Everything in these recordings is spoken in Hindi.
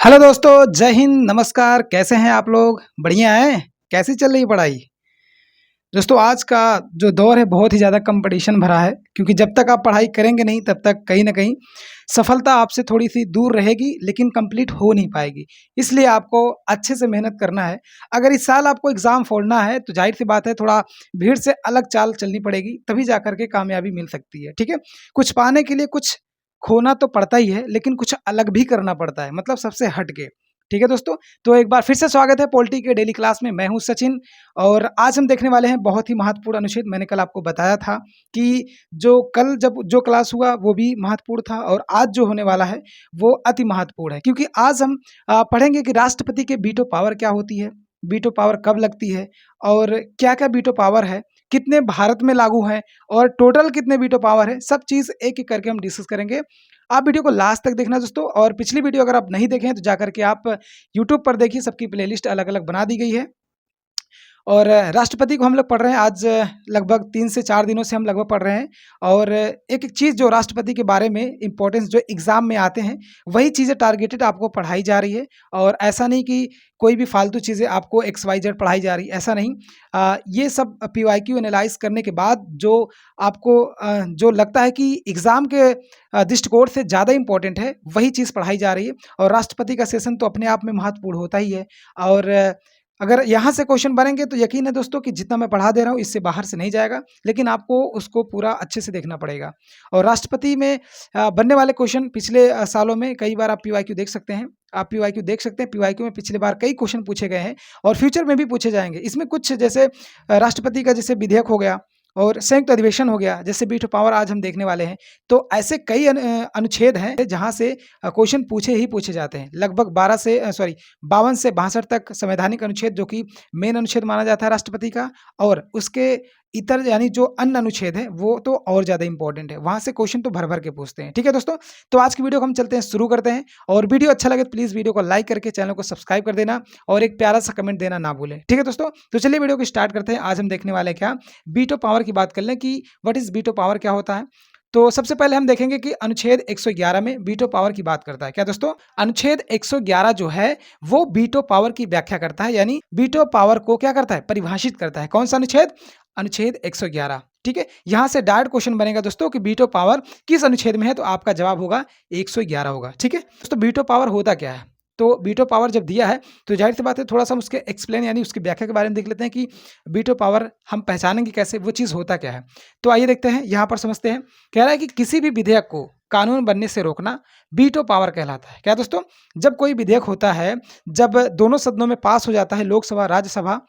हेलो दोस्तों, जय हिंद, नमस्कार। कैसे हैं आप लोग? बढ़िया हैं? कैसी चल रही है पढ़ाई? दोस्तों, आज का जो दौर है बहुत ही ज़्यादा कंपटीशन भरा है, क्योंकि जब तक आप पढ़ाई करेंगे नहीं तब तक कहीं न कहीं सफलता आपसे थोड़ी-सी दूर रहेगी, लेकिन कंप्लीट हो नहीं पाएगी। इसलिए आपको अच्छे से मेहनत करना है। अगर इस साल आपको एग्ज़ाम फोड़ना है तो ज़ाहिर-सी बात है, थोड़ा भीड़ से अलग चाल चलनी पड़ेगी, तभी जा कर के कामयाबी मिल सकती है, ठीक है? कुछ पाने के लिए कुछ खोना तो पड़ता ही है, लेकिन कुछ अलग भी करना पड़ता है, मतलब सबसे हट के। ठीक है दोस्तों? तो एक बार फिर से स्वागत है पॉलिटी के डेली क्लास में। मैं हूँ सचिन और आज हम देखने वाले हैं बहुत ही महत्वपूर्ण अनुच्छेद। मैंने कल आपको बताया था कि जो कल जब जो क्लास हुआ वो भी महत्वपूर्ण था और आज जो होने वाला है वो अति महत्वपूर्ण है, क्योंकि आज हम पढ़ेंगे कि राष्ट्रपति के वीटो पावर क्या होती है, वीटो पावर कब लगती है और क्या-क्या वीटो पावर है, कितने भारत में लागू हैं और टोटल कितने वीटो पावर है, सब चीज़ एक-एक करके हम डिस्कस करेंगे। आप वीडियो को लास्ट तक देखना दोस्तों, और पिछली वीडियो अगर आप नहीं देखे हैं तो जाकर के आप यूट्यूब पर देखिए, सबकी प्लेलिस्ट अलग-अलग बना दी गई है। और राष्ट्रपति को हम लोग पढ़ रहे हैं आज, लगभग 3 से 4 दिनों से हम लगभग पढ़ रहे हैं। और एक-एक चीज़ जो राष्ट्रपति के बारे में इम्पोर्टेंस जो एग्ज़ाम में आते हैं, वही चीज़ें टारगेटेड आपको पढ़ाई जा रही है। और ऐसा नहीं कि कोई भी फालतू चीज़ें आपको एक्स वाई जेड पढ़ाई जा रही है, ऐसा नहीं। ये सब पीवाईक्यू एनालाइज़ करने के बाद जो आपको जो लगता है कि एग्ज़ाम के दृष्टिकोण से ज़्यादा इम्पोर्टेंट है, वही चीज़ पढ़ाई जा रही है। और राष्ट्रपति का सेशन तो अपने आप में महत्वपूर्ण होता ही है। और अगर यहाँ से क्वेश्चन बनेंगे तो यकीन है दोस्तों कि जितना मैं पढ़ा दे रहा हूँ इससे बाहर से नहीं जाएगा, लेकिन आपको उसको पूरा अच्छे से देखना पड़ेगा। और राष्ट्रपति में बनने वाले क्वेश्चन पिछले सालों में कई बार आप पीवाईक्यू देख सकते हैं। आप पीवाईक्यू देख सकते हैं, पीवाईक्यू में पिछली बार कई क्वेश्चन पूछे गए हैं और फ्यूचर में भी पूछे जाएँगे। इसमें कुछ जैसे राष्ट्रपति का जैसे विधेयक हो गया और संयुक्त अधिवेशन हो गया, जैसे वीटो पावर आज हम देखने वाले हैं। तो ऐसे कई अनुच्छेद हैं जहाँ से क्वेश्चन पूछे ही पूछे जाते हैं। लगभग 52 से 62 तक संवैधानिक अनुच्छेद, जो कि मेन अनुच्छेद माना जाता है राष्ट्रपति का, और उसके इतर यानी जो अन्य अनुच्छेद हैं वो तो और ज़्यादा इंपॉर्टेंट है। वहाँ से क्वेश्चन तो भर-भर के पूछते हैं। ठीक है दोस्तों? तो आज की वीडियो को हम चलते हैं, शुरू करते हैं। और वीडियो अच्छा लगे तो प्लीज़ वीडियो को लाइक करके चैनल को सब्सक्राइब कर देना और एक प्यारा-सा कमेंट देना ना भूलें। ठीक है दोस्तों? तो चलिए वीडियो को स्टार्ट करते हैं। आज हम देखने वाले हैं क्या, वीटो पावर की बात कर लें कि व्हाट इज़ वीटो पावर, क्या होता है। तो सबसे पहले हम देखेंगे कि अनुच्छेद 111 में वीटो पावर की बात करता है। क्या दोस्तों? अनुच्छेद 111 जो है वो वीटो पावर की व्याख्या करता है, यानी वीटो पावर को क्या करता है, परिभाषित करता है। कौन सा अनुच्छेद? अनुच्छेद 111। ठीक है? यहाँ से डायरेक्ट क्वेश्चन बनेगा दोस्तों कि वीटो पावर किस अनुच्छेद में है, तो आपका जवाब होगा 111 होगा। ठीक है दोस्तों? वीटो पावर होता क्या है? तो वीटो पावर जब दिया है तो जाहिर सी बात है, थोड़ा सा हम उसके एक्सप्लेन यानी उसकी व्याख्या के बारे में देख लेते हैं कि वीटो पावर हम पहचानेंगे कैसे, वो चीज़ होता क्या है। तो आइए देखते हैं, यहाँ पर समझते हैं। कह रहा है कि किसी भी विधेयक को कानून बनने से रोकना वीटो पावर कहलाता है। क्या दोस्तों? जब कोई विधेयक होता है, जब दोनों सदनों में पास हो जाता है, लोकसभा राज्यसभा,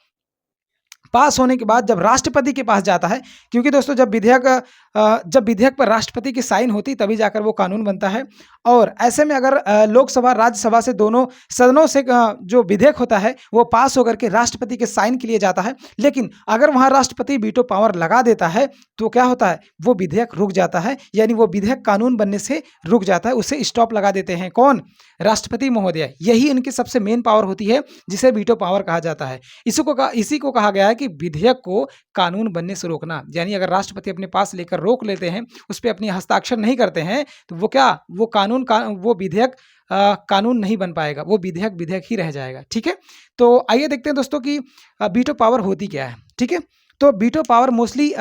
पास होने के बाद जब राष्ट्रपति के पास जाता है, क्योंकि दोस्तों जब विधेयक पर राष्ट्रपति की साइन होती तभी जाकर वो कानून बनता है। और ऐसे में अगर लोकसभा राज्यसभा से दोनों सदनों से जो विधेयक होता है वो पास होकर के राष्ट्रपति के साइन के लिए जाता है, लेकिन अगर वहाँ राष्ट्रपति वीटो पावर लगा देता है तो क्या होता है, वो विधेयक रुक जाता है, यानी वो विधेयक कानून बनने से रुक जाता है, उसे स्टॉप लगा देते हैं। कौन? राष्ट्रपति महोदय। यही इनकी सबसे मेन पावर होती है, जिसे वीटो पावर कहा जाता है। इसी को कहा गया है कि विधेयक को कानून बनने से रोकना, यानी अगर राष्ट्रपति अपने पास लेकर रोक लेते हैं, उस पे अपनी हस्ताक्षर नहीं करते हैं, तो वो विधेयक कानून नहीं बन पाएगा, वो विधेयक ही रह जाएगा। ठीक है? तो आइए देखते हैं दोस्तों कि वीटो पावर होती क्या है। ठीक है? तो वीटो पावर मोस्टली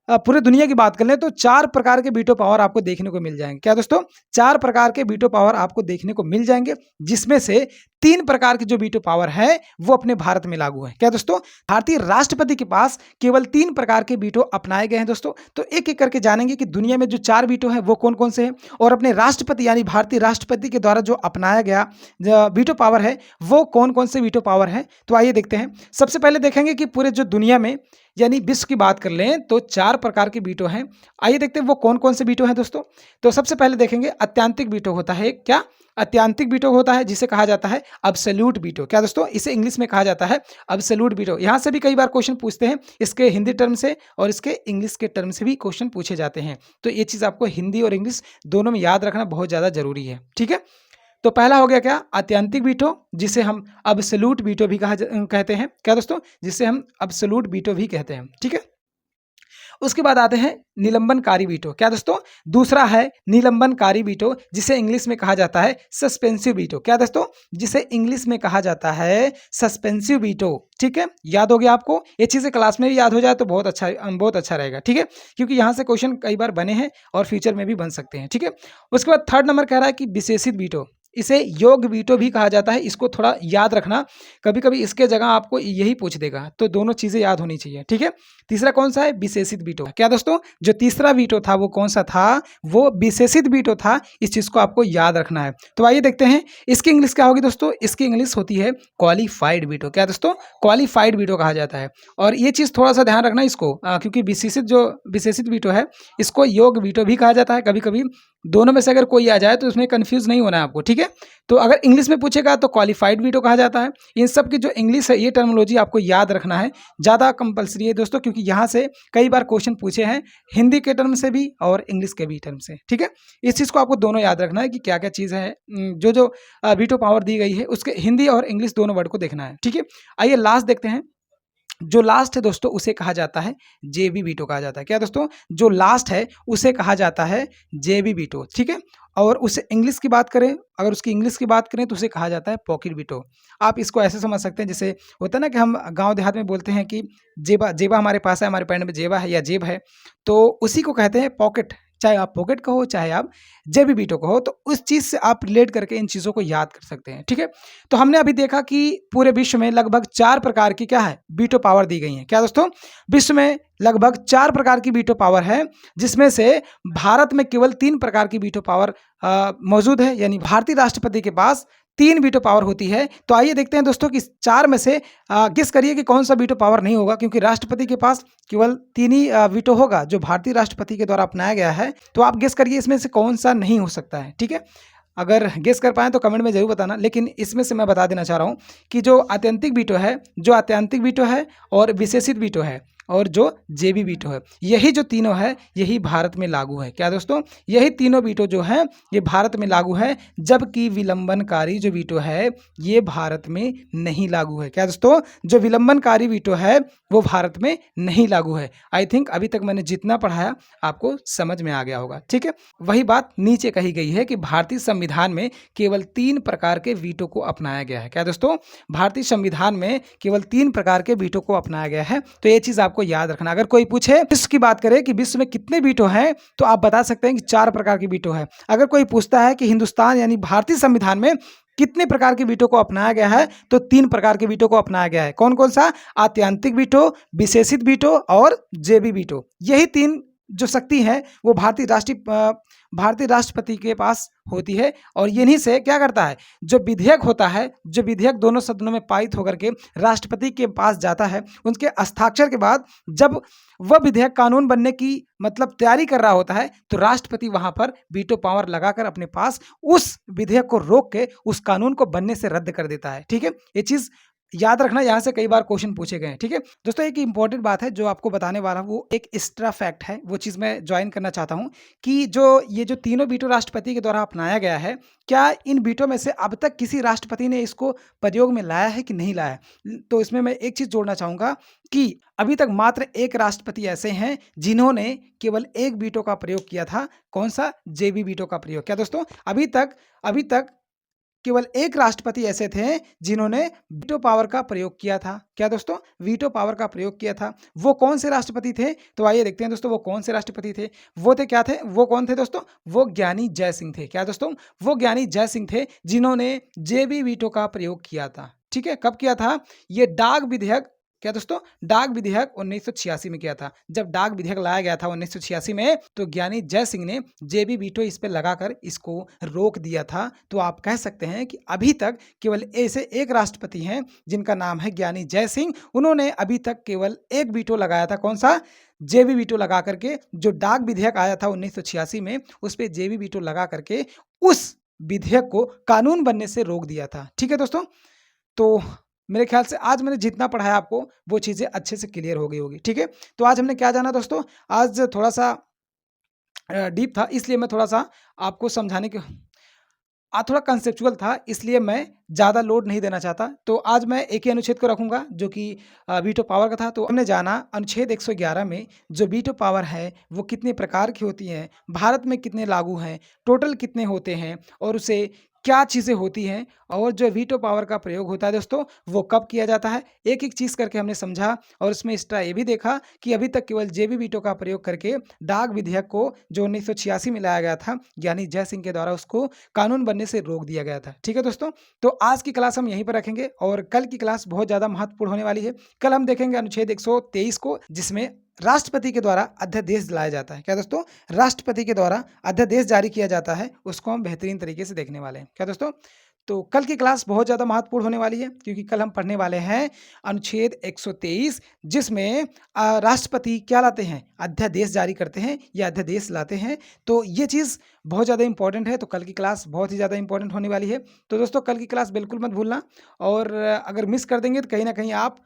पूरे दुनिया की बात कर लें तो 4 प्रकार के वीटो पावर आपको देखने को मिल जाएंगे। क्या दोस्तों? 4 प्रकार के वीटो पावर आपको देखने को मिल जाएंगे, जिसमें से 3 प्रकार के जो वीटो पावर है वो अपने भारत में लागू है। क्या दोस्तों? भारतीय राष्ट्रपति के पास केवल 3 प्रकार के वीटो अपनाए गए हैं दोस्तों। तो एक-एक करके जानेंगे कि दुनिया में जो 4 वीटो हैं वो कौन-कौन से हैं, और अपने राष्ट्रपति यानी भारतीय राष्ट्रपति के द्वारा जो अपनाया गया वीटो पावर है वो कौन-कौन से वीटो पावर है। तो आइए देखते हैं। सबसे पहले देखेंगे कि पूरे जो दुनिया में यानी विश्व की बात कर लें तो 4 प्रकार के वीटो हैं। आइए देखते हैं वो कौन-कौन से वीटो हैं दोस्तों। तो सबसे पहले देखेंगे अत्यंतिक वीटो होता है। क्या? अत्यंतिक वीटो होता है, जिसे कहा जाता है अब्सोल्यूट वीटो। क्या दोस्तों? इसे इंग्लिश में कहा जाता है अब्सोल्यूट वीटो। यहाँ से भी कई बार क्वेश्चन पूछते हैं, इसके हिंदी टर्म से और इसके इंग्लिश के टर्म से भी क्वेश्चन पूछे जाते हैं। तो ये चीज़ आपको हिंदी और इंग्लिश दोनों में याद रखना बहुत ज़्यादा जरूरी है। ठीक है? तो पहला हो गया क्या? अत्यंतिक वीटो, जिसे हम अब्सोल्यूट वीटो भी कहते हैं। क्या दोस्तों? जिसे हम अब्सोल्यूट वीटो भी कहते हैं। ठीक है? उसके बाद आते हैं निलंबनकारी वीटो। क्या दोस्तों? दूसरा है निलंबनकारी वीटो, जिसे इंग्लिश में कहा जाता है सस्पेंसिव वीटो। क्या दोस्तों? जिसे इंग्लिश में कहा जाता है सस्पेंसिव वीटो। ठीक है, याद हो गया आपको? ये चीजें क्लास में भी याद हो जाए तो बहुत अच्छा रहेगा। ठीक है, क्योंकि यहाँ से क्वेश्चन कई बार बने हैं और फ्यूचर में भी बन सकते हैं। ठीक है, उसके बाद थर्ड नंबर कह रहा है कि विशेषित वीटो, इसे योग वीटो भी कहा जाता है। इसको थोड़ा याद रखना, कभी कभी इसके जगह आपको यही पूछ देगा, तो दोनों चीजें याद होनी चाहिए। ठीक है, तीसरा कौन सा है? विशेषित वीटो। क्या दोस्तों? जो तीसरा वीटो था वो कौन सा था? वो विशेषित वीटो था। इस चीज को आपको याद रखना है। तो आइए देखते हैं इसकी इंग्लिश क्या होगी दोस्तों। इसकी इंग्लिश होती है क्वालिफाइड वीटो। क्या दोस्तों? क्वालिफाइड वीटो कहा जाता है। और ये चीज थोड़ा सा ध्यान रखना इसको, क्योंकि विशेषित वीटो है, इसको योग वीटो भी कहा जाता है। कभी कभी दोनों में से अगर कोई आ जाए तो उसमें कंफ्यूज नहीं होना है आपको। ठीक है, तो अगर इंग्लिश में पूछेगा तो क्वालिफाइड वीटो कहा जाता है। इन सब की जो इंग्लिश है, ये टर्मिनोलॉजी आपको याद रखना है, ज़्यादा कंपलसरी है दोस्तों, क्योंकि यहाँ से कई बार क्वेश्चन पूछे हैं हिंदी के टर्म से भी और इंग्लिश के भी टर्म से। ठीक है, इस चीज़ को आपको दोनों याद रखना है कि क्या क्या चीज़ है, जो वीटो पावर दी गई है उसके हिंदी और इंग्लिश दोनों वर्ड को देखना है। ठीक है, आइए लास्ट देखते हैं। जो लास्ट है दोस्तों उसे कहा जाता है जेबी वीटो कहा जाता है। क्या दोस्तों? जो लास्ट है उसे कहा जाता है जेबी वीटो। ठीक है, और उसे इंग्लिश की बात करें, अगर उसकी इंग्लिश की बात करें तो उसे कहा जाता है पॉकेट वीटो। आप इसको ऐसे समझ सकते हैं, जैसे होता है ना कि हम गांव देहात में बोलते हैं कि जेबा जेबा हमारे पास है, हमारे पैंट में जेबा है या जेब है, तो उसी को कहते हैं पॉकेट। चाहे आप पॉकेट कहो, चाहे आप जेबी वीटो कहो, तो उस चीज़ से आप रिलेट करके इन चीज़ों को याद कर सकते हैं। ठीक है, तो हमने अभी देखा कि पूरे विश्व में लगभग 4 प्रकार की क्या है, वीटो पावर दी गई है। क्या दोस्तों? विश्व में लगभग 4 प्रकार की वीटो पावर है, जिसमें से भारत में केवल 3 प्रकार की वीटो पावर मौजूद है। यानी भारतीय राष्ट्रपति के पास 3 वीटो पावर होती है। तो आइए देखते हैं दोस्तों कि 4 में से गेस करिए कि कौन सा वीटो पावर नहीं होगा, क्योंकि राष्ट्रपति के पास केवल 3 ही वीटो होगा जो भारतीय राष्ट्रपति के द्वारा अपनाया गया है। तो आप गेस करिए इसमें से कौन सा नहीं हो सकता है। ठीक है, अगर गेस कर पाएँ तो कमेंट में ज़रूर बताना, लेकिन इसमें से मैं बता देना चाह रहा हूँ कि जो आत्यंतिक वीटो है और विशेषित वीटो है और जो जेबी वीटो है, यही जो तीनों है यही भारत में लागू है। क्या दोस्तों? यही तीनों वीटो जो हैं ये भारत में लागू है, जबकि विलंबनकारी जो वीटो है ये भारत में नहीं लागू है। क्या दोस्तों? जो विलंबनकारी वीटो है वो भारत में नहीं लागू है। आई थिंक अभी तक मैंने जितना पढ़ाया आपको समझ में आ गया होगा। ठीक है, वही बात नीचे कही गई है कि भारतीय संविधान में केवल 3 प्रकार के वीटो को अपनाया गया है। क्या दोस्तों? भारतीय संविधान में केवल 3 प्रकार के वीटो को अपनाया गया है। तो ये चीज आपको याद रखना। अगर कोई पूछे विश्व की बात करें कि विश्व में कितने वीटो हैं, तो आप बता सकते हैं कि 4 प्रकार की वीटो है। अगर कोई पूछता है कि हिंदुस्तान यानी भारतीय संविधान में कितने प्रकार के वीटो को अपनाया गया है, तो 3 प्रकार के वीटो को अपनाया गया है। कौन कौन सा? आत्यांतिक वीटो, विशेषित वीटो और जेबी वीटो। यही 3 जो शक्ति है वो भारतीय राष्ट्रपति के पास होती है। और इन्हीं से क्या करता है, जो विधेयक होता है, जो विधेयक दोनों सदनों में पारित होकर के राष्ट्रपति के पास जाता है, उनके हस्ताक्षर के बाद जब वह विधेयक कानून बनने की मतलब तैयारी कर रहा होता है, तो राष्ट्रपति वहां पर वीटो पावर लगाकर अपने पास उस विधेयक को रोक के उस कानून को बनने से रद्द कर देता है। ठीक है, ये चीज याद रखना, यहाँ से कई बार क्वेश्चन पूछे गए हैं। ठीक है दोस्तों, एक इंपॉर्टेंट बात है जो आपको बताने वाला हूँ, वो एक एक्स्ट्रा फैक्ट है, वो चीज़ मैं ज्वाइन करना चाहता हूँ कि ये जो तीनों वीटो राष्ट्रपति के द्वारा अपनाया गया है, क्या इन वीटो में से अब तक किसी राष्ट्रपति ने इसको प्रयोग में लाया है कि नहीं लाया है? तो इसमें मैं एक चीज़ जोड़ना चाहूँगा कि अभी तक मात्र एक राष्ट्रपति ऐसे हैं जिन्होंने केवल एक वीटो का प्रयोग किया था। कौन सा? जेबी वीटो का प्रयोग। क्या दोस्तों? अभी तक केवल एक राष्ट्रपति ऐसे थे जिन्होंने वीटो पावर का प्रयोग किया था। क्या दोस्तों? वीटो पावर का प्रयोग किया था। वो कौन से राष्ट्रपति थे? तो आइए देखते हैं दोस्तों, वो कौन से राष्ट्रपति थे। वो थे, क्या थे, वो कौन थे दोस्तों? वो ज्ञानी जय सिंह थे। क्या दोस्तों? वो ज्ञानी जय सिंह थे जिन्होंने जेबी वीटो का प्रयोग किया था। ठीक है, कब किया था? ये डाक विधेयक, क्या दोस्तों, डाक विधेयक 1986 में किया था। जब डाक विधेयक लाया गया था 1986 में, तो ज्ञानी जय सिंह ने जेबी वीटो इस पे लगाकर इसको रोक दिया था। तो आप कह सकते हैं कि अभी तक केवल ऐसे एक राष्ट्रपति हैं जिनका नाम है ज्ञानी जय सिंह। उन्होंने अभी तक केवल एक वीटो लगाया था। कौन सा? जेबी वीटो लगा करके, जो डाक विधेयक आया था 1986 में, उस पर जेबी वीटो लगा करके उस विधेयक को कानून बनने से रोक दिया था। ठीक है दोस्तों, तो मेरे ख्याल से आज मैंने जितना पढ़ाया आपको वो चीज़ें अच्छे से क्लियर हो गई होगी। ठीक है, तो आज हमने क्या जाना दोस्तों, आज थोड़ा सा डीप था, इसलिए मैं थोड़ा सा आपको समझाने के थोड़ा कंसेप्चुअल था, इसलिए मैं ज़्यादा लोड नहीं देना चाहता। तो आज मैं एक ही अनुच्छेद को रखूँगा जो कि वीटो पावर का था। तो हमने जाना अनुच्छेद 111 में जो वीटो पावर है वो कितने प्रकार की होती हैं, भारत में कितने लागू हैं, टोटल कितने होते हैं और उसे क्या चीज़ें होती हैं और जो वीटो पावर का प्रयोग होता है दोस्तों वो कब किया जाता है। एक-एक चीज़ करके हमने समझा और उसमें एक्स्ट्रा ये भी देखा कि अभी तक केवल जेबी वीटो का प्रयोग करके डाक विधेयक को जो 1986 में लाया गया था, यानी जय सिंह के द्वारा उसको कानून बनने से रोक दिया गया था। ठीक है दोस्तों? तो आज की क्लास हम यहीं पर रखेंगे और कल की क्लास बहुत ज़्यादा महत्वपूर्ण होने वाली है। कल हम देखेंगे अनुच्छेद 123 को, जिसमें राष्ट्रपति के द्वारा अध्यादेश लाया जाता है। क्या दोस्तों? राष्ट्रपति के द्वारा अध्यादेश जारी किया जाता है, उसको हम बेहतरीन तरीके से देखने वाले हैं। क्या दोस्तों? तो कल की क्लास बहुत ज़्यादा महत्वपूर्ण होने वाली है क्योंकि कल हम पढ़ने वाले हैं अनुच्छेद 123, जिसमें राष्ट्रपति क्या लाते हैं? अध्यादेश जारी करते हैं या अध्यादेश लाते हैं। तो ये चीज़ बहुत ज़्यादा इंपॉर्टेंट है, तो कल की क्लास बहुत ही ज़्यादा इंपॉर्टेंट होने वाली है। तो दोस्तों कल की क्लास बिल्कुल मत भूलना और अगर मिस कर देंगे तो कहीं न कहीं आप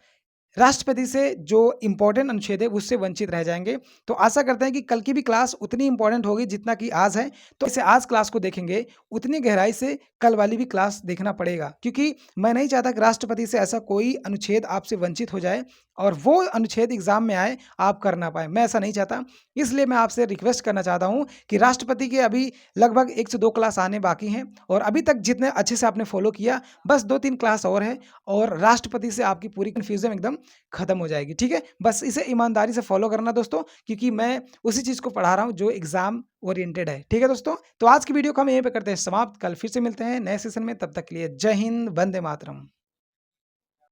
राष्ट्रपति से जो इम्पोर्टेंट अनुच्छेद है उससे वंचित रह जाएँगे। तो आशा करते हैं कि कल की भी क्लास उतनी इम्पोर्टेंट होगी जितना कि आज है। तो इसे आज क्लास को देखेंगे, उतनी गहराई से कल वाली भी क्लास देखना पड़ेगा क्योंकि मैं नहीं चाहता कि राष्ट्रपति से ऐसा कोई अनुच्छेद आपसे वंचित हो जाए और वो अनुच्छेद एग्ज़ाम में आए, आप कर ना पाएँ। मैं ऐसा नहीं चाहता। इसलिए मैं आपसे रिक्वेस्ट करना चाहता हूँ कि राष्ट्रपति के अभी लगभग 1 से 2 क्लास आने बाकी हैं और अभी तक जितने अच्छे से आपने फ़ॉलो किया, बस 2-3 क्लास और है और राष्ट्रपति से आपकी पूरी कन्फ्यूज़न एकदम खत्म हो जाएगी। ठीक है? बस इसे ईमानदारी से फॉलो करना दोस्तों, क्योंकि मैं उसी चीज़ को पढ़ा रहा हूँ जो एग्ज़ाम ओरिएंटेड है। ठीक है दोस्तों? तो आज की वीडियो को हम यहीं पे करते हैं समाप्त। कल फिर से मिलते हैं नए सेशन में, तब तक के लिए जय हिंद, वंदे मातरम।